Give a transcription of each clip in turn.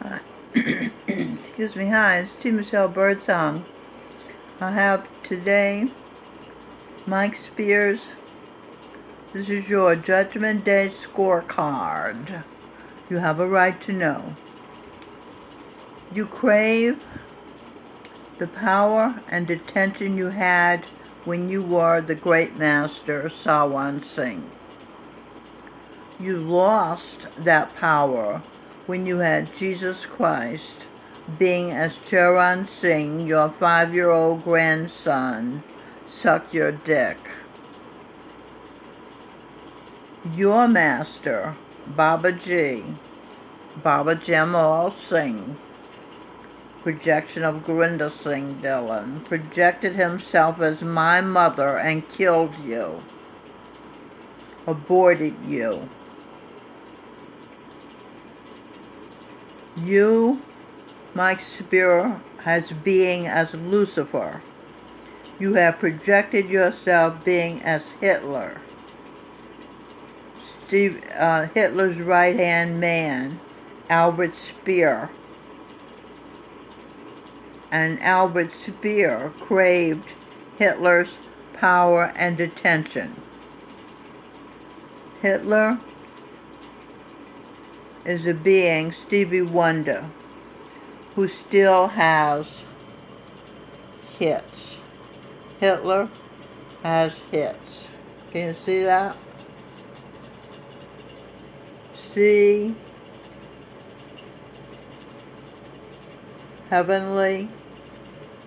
Uh, excuse me, hi, it's T. Michelle Birdsong. I have today Mike Spears. This is your Judgment Day scorecard. You have a right to know. You crave the power and attention you had when you were the great master Sawan Singh. You lost that power when you had Jesus Christ being as Charan Singh, your 5-year-old grandson, suck your dick. Your master, Baba Jamal Singh, projection of Gurinder Singh Dillon, projected himself as my mother and killed you, aborted you. You, Mike Speer, has being as Lucifer. You have projected yourself being as Hitler. Hitler's right-hand man, Albert Speer. And Albert Speer craved Hitler's power and attention. Hitler is a being, Stevie Wonder, who still has hits. Hitler has hits. Can you see that? See heavenly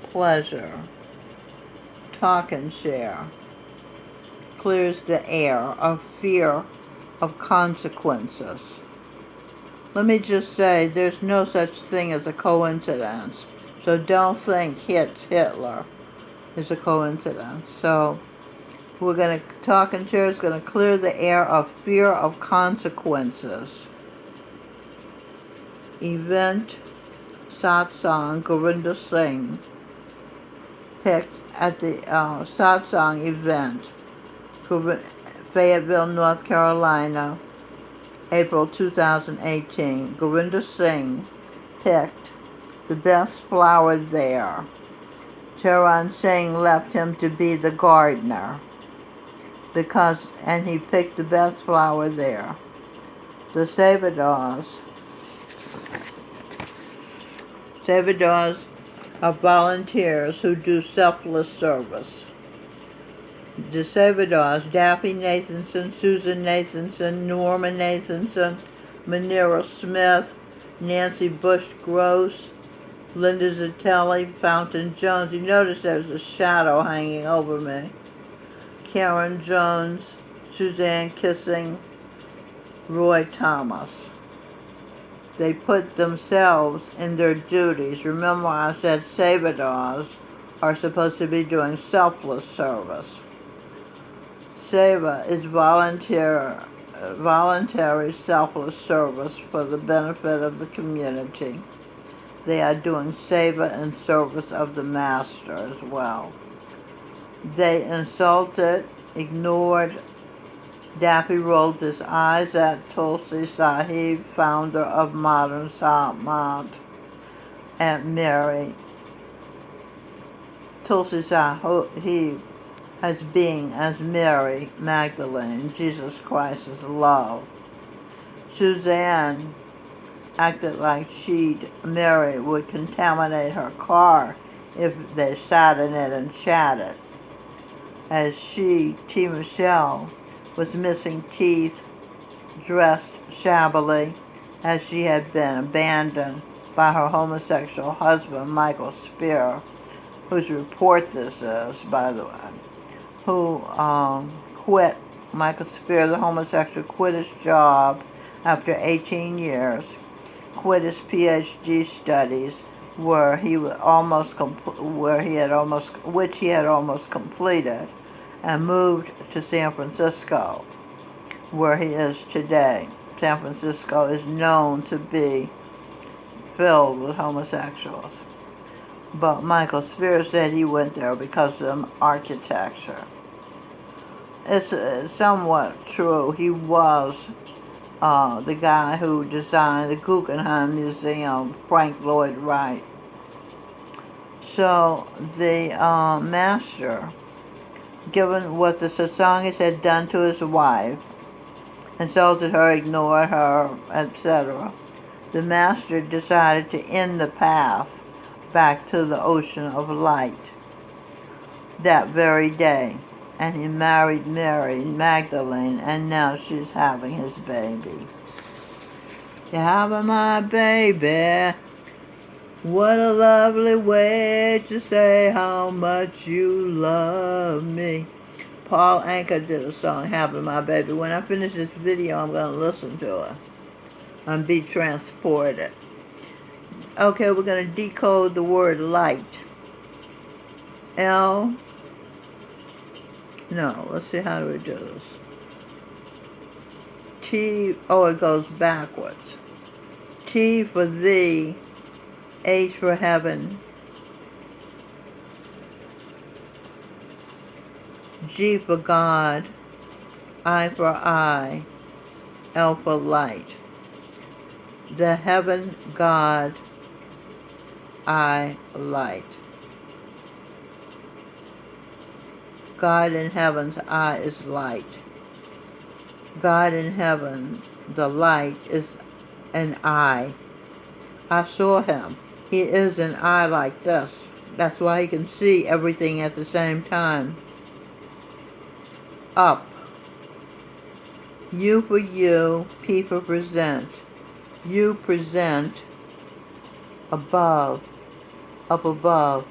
pleasure. Talk and share. Clears the air of fear of consequences. Let me just say, there's no such thing as a coincidence. So don't think Hitler is a coincidence. So we're going to talk and share is going to clear the air of fear of consequences. Event satsang Gurinder Singh picked at the satsang event, Fayetteville, North Carolina, April 2018. Gurinder Singh picked the best flower there. Charan Singh left him to be the gardener and he picked the best flower there. The Sabadars are volunteers who do selfless service. The Sabadars, Daffy Nathanson, Susan Nathanson, Norma Nathanson, Manira Smith, Nancy Bush Gross, Linda Zitelli, Fountain Jones. You notice there's a shadow hanging over me. Karen Jones, Suzanne Kissing, Roy Thomas. They put themselves in their duties. Remember I said Sabadars are supposed to be doing selfless service. Seva is voluntary selfless service for the benefit of the community. They are doing seva in service of the master as well. They insulted, ignored. Daffy rolled his eyes at Tulsi Sahib, founder of modern Samaj, and Mary. Tulsi Sahib as being as Mary Magdalene, Jesus Christ's love. Suzanne acted like Mary would contaminate her car if they sat in it and chatted. As T. Michelle, was missing teeth, dressed shabbily, as she had been abandoned by her homosexual husband, Michael Speer, whose report this is, by the way, who quit. Michael Speer, the homosexual, quit his job after 18 years, quit his PhD studies, which he had almost completed, and moved to San Francisco, where he is today. San Francisco is known to be filled with homosexuals. But Michael Speer said he went there because of architecture. It's somewhat true. He was the guy who designed the Guggenheim Museum, Frank Lloyd Wright. So the master, given what the Satsangis had done to his wife, insulted her, ignored her, etc., the master decided to end the path back to the ocean of light that very day. And he married Mary Magdalene, and now she's having his baby. You're having my baby. What a lovely way to say how much you love me. Paul Anka did a song, Having My Baby. When I finish this video, I'm going to listen to it and be transported. Okay, we're going to decode the word light. Let's see, how do we do this? It goes backwards. T for thee, H for heaven, G for God, I for eye, L for light. The heaven, God, I, light. God in heaven's eye is light. God in heaven, the light, is an eye. I saw him. He is an eye like this. That's why he can see everything at the same time. Up. U for you, P for present. You present, above, up above.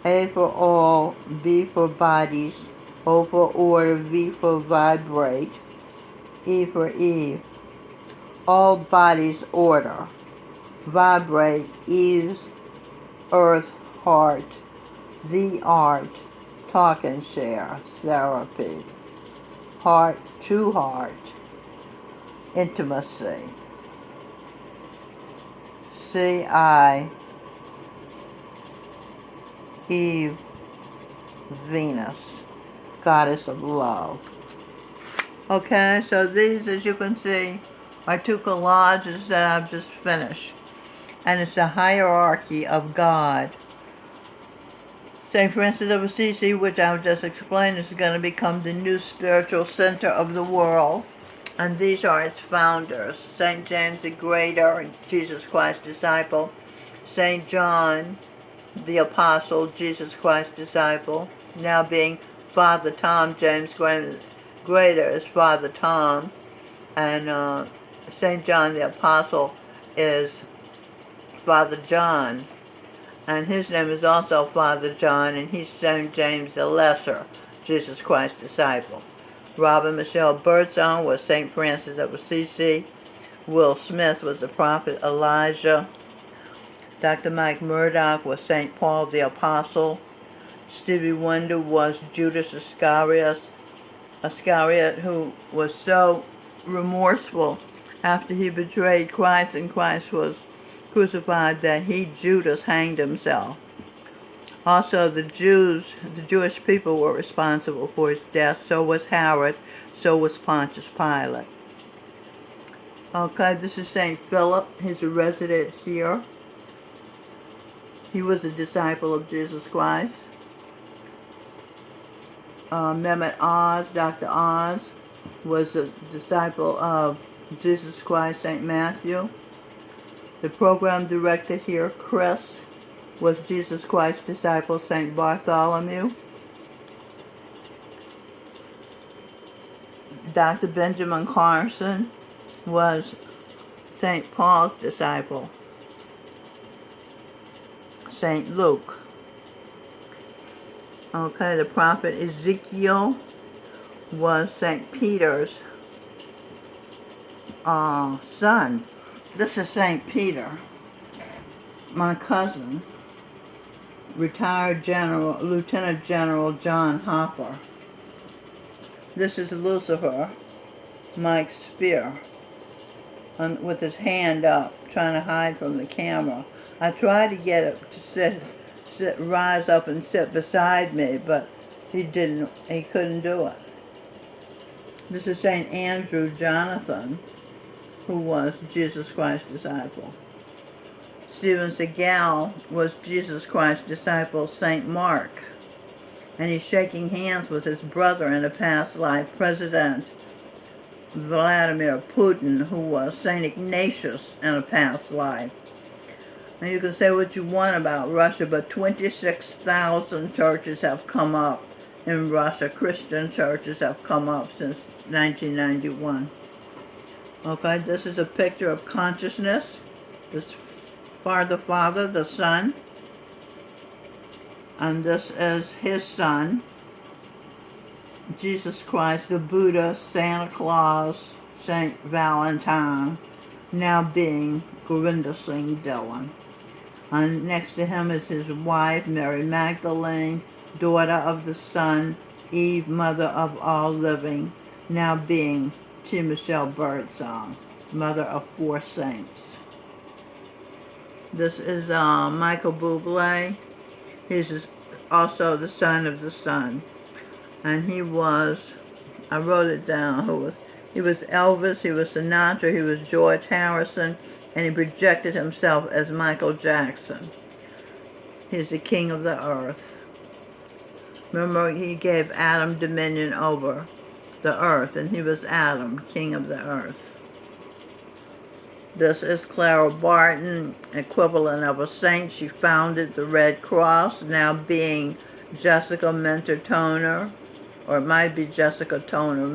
A for all, B for bodies, O for order, V for vibrate, E for Eve. All bodies order. Vibrate, Eve's earth, heart, the art, talk and share, therapy. Heart to heart, intimacy. C-I, Eve, Venus, goddess of love. Okay, so these, as you can see, are two collages that I've just finished. And it's a hierarchy of God. St. Francis of Assisi, which I've just explained, is going to become the new spiritual center of the world. And these are its founders. St. James the Greater, Jesus Christ's disciple. St. John the Apostle, Jesus Christ's disciple, now being Father Tom. James Greater is Father Tom, and St. John the Apostle is Father John, and his name is also Father John, and he's St. James the Lesser, Jesus Christ's disciple. Robert Michelle Birdsong was St. Francis of Assisi. Will Smith was the prophet Elijah. Dr. Mike Murdoch was St. Paul the Apostle. Stevie Wonder was Judas Iscariot, who was so remorseful after he betrayed Christ and Christ was crucified that Judas, hanged himself. Also, the Jewish people were responsible for his death. So was Herod. So was Pontius Pilate. Okay, this is St. Philip. He's a resident here. He was a disciple of Jesus Christ. Mehmet Oz, Dr. Oz, was a disciple of Jesus Christ, St. Matthew. The program director here, Chris, was Jesus Christ's disciple, St. Bartholomew. Dr. Benjamin Carson was St. Paul's disciple, St. Luke. Okay, the prophet Ezekiel was St. Peter's son. This is St. Peter. My cousin, retired Lieutenant General John Hopper. This is Lucifer, Mike Speer, with his hand up, trying to hide from the camera. I tried to get it to rise up and sit beside me, but he couldn't do it. This is St. Andrew Jonathan. who was Jesus Christ's disciple. Steven Seagal was Jesus Christ's disciple, St. Mark, and he's shaking hands with his brother in a past life, President Vladimir Putin, who was St. Ignatius in a past life. And you can say what you want about Russia, but 26,000 churches have come up in Russia. Christian churches have come up since 1991. Okay, this is a picture of consciousness. This the Father, the Son, and this is his Son, Jesus Christ, the Buddha, Santa Claus, Saint Valentine, now being Govinda Singh Dillon. And next to him is his wife, Mary Magdalene, daughter of the Son, Eve, mother of all living, now being T. Michelle Birdsong, mother of 4 saints. This is Michael Bublé. He's also the son of the Sun. And he was, I wrote it down, he was Elvis, he was Sinatra, he was George Harrison, and he projected himself as Michael Jackson. He's the king of the earth. Remember, he gave Adam dominion over the earth, and he was Adam, king of the earth. This is Clara Barton, equivalent of a saint. She founded the Red Cross, now being Jessica Mentor Toner, or it might be Jessica Toner